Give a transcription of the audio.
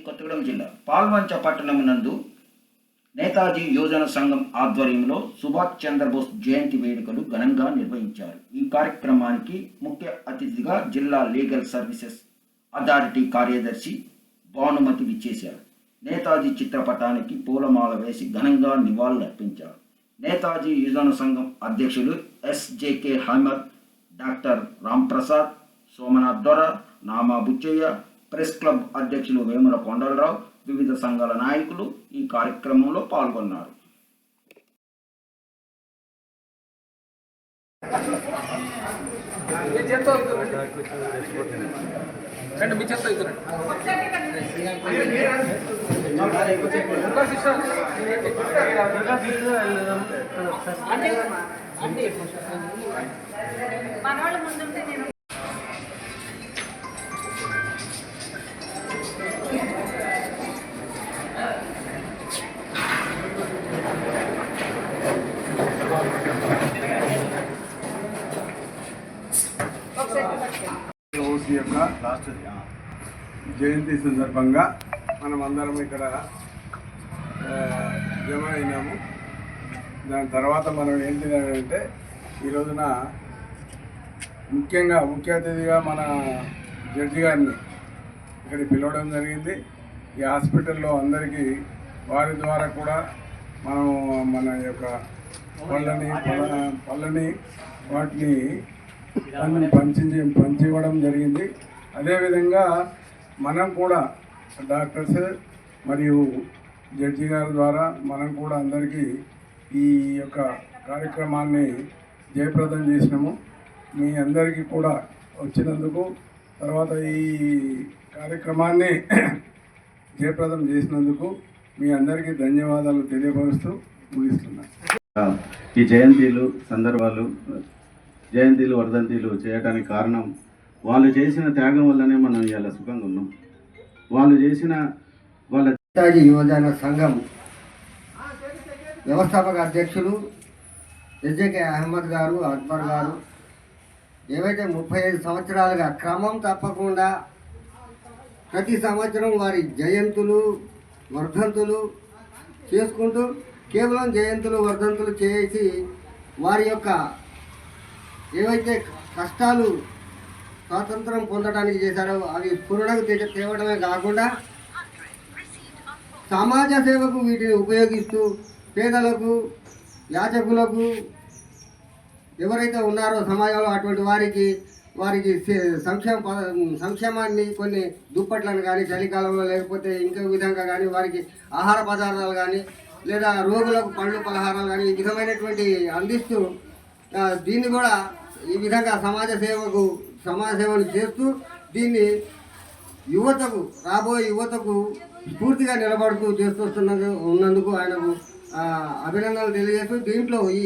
కొత్తగూడెం జిల్లా పాల్వంచ పట్టణం నందు నేతాజీ యువజన సంఘం ఆధ్వర్యంలో సుభాష్ చంద్రబోస్ జయంతి వేడుకలు ఘనంగా నిర్వహించారు. ఈ కార్యక్రమానికి ముఖ్య అతిథిగా జిల్లా లీగల్ సర్వీసెస్ అథారిటీ కార్యదర్శి భానుమతి విచ్చేశారు. నేతాజీ చిత్రపటానికి పూలమాల వేసి ఘనంగా నివాళులర్పించారు. నేతాజీ యువజన సంఘం అధ్యక్షులు ఎస్జేకే అహ్మద్, డాక్టర్ రాంప్రసాద్, సోమనాథ్ దొర, నామా బుచ్చయ్య, ప్రెస్ క్లబ్ అధ్యక్షులు వేముల కొండలరావు, వివిధ సంఘాల నాయకులు ఈ కార్యక్రమంలో పాల్గొన్నారు. యొక్క జయంతి సందర్భంగా మనం అందరం ఇక్కడ జమ అయినాము. దాని తర్వాత మనం ఏంటి అంటే ఈ రోజున ముఖ్య అతిథిగా మన జడ్జి గారిని ఇక్కడికి పిలవడం జరిగింది. ఈ హాస్పిటల్లో అందరికీ వారి ద్వారా కూడా మనం మన యొక్క పళ్ళని వాటిని పంచివ్వడం జరిగింది. అదేవిధంగా మనం కూడా డాక్టర్స్ మరియు జడ్జి గారి ద్వారా మనం కూడా అందరికీ ఈ యొక్క కార్యక్రమాన్ని జయప్రదం చేసినాము. మీ అందరికీ కూడా వచ్చినందుకు, తర్వాత ఈ కార్యక్రమాన్ని జయప్రదం చేసినందుకు మీ అందరికీ ధన్యవాదాలు తెలియపరుస్తూ ముగిస్తున్నాను. ఈ జయంతిలు సందర్భాలు, జయంతిలు, వర్ధంతిలు చేయడానికి కారణం వాళ్ళు చేసిన త్యాగం వల్లనే మనం ఇవాళ సుఖంగా ఉన్నాం. వాళ్ళు చేసిన నేతాజీ యువజన సంఘం వ్యవస్థాపక అధ్యక్షులు ఎస్జేకే అహ్మద్ గారు, అక్బర్ గారు ఏవైతే 35 సంవత్సరాలుగా క్రమం తప్పకుండా ప్రతి సంవత్సరం వారి జయంతులు, వర్ధంతులు చేసుకుంటూ కేవలం జయంతులు, వర్ధంతులు చేసి వారి యొక్క ఏవైతే కష్టాలు స్వాతంత్రం పొందడానికి చేశారో అవి పూర్ణకు తేవడమే కాకుండా సమాజ సేవకు వీటిని ఉపయోగిస్తూ పేదలకు, యాచకులకు ఎవరైతే ఉన్నారో సమాజంలో అటువంటి వారికి సంక్షేమాన్ని కొన్ని దుప్పట్లను కానీ చలికాలంలో లేకపోతే ఇంకో విధంగా కానీ వారికి ఆహార పదార్థాలు కానీ లేదా రోగులకు పండ్లు పలహారాలు కానీ ఈ విధమైనటువంటి అందిస్తూ దీన్ని కూడా ఈ విధంగా సమాజ సేవను చేస్తూ దీన్ని రాబోయే యువతకు స్ఫూర్తిగా నిలబడుతూ ఉన్నందుకు ఆయనకు అభినందనలు తెలియజేస్తూ దీంట్లో ఈ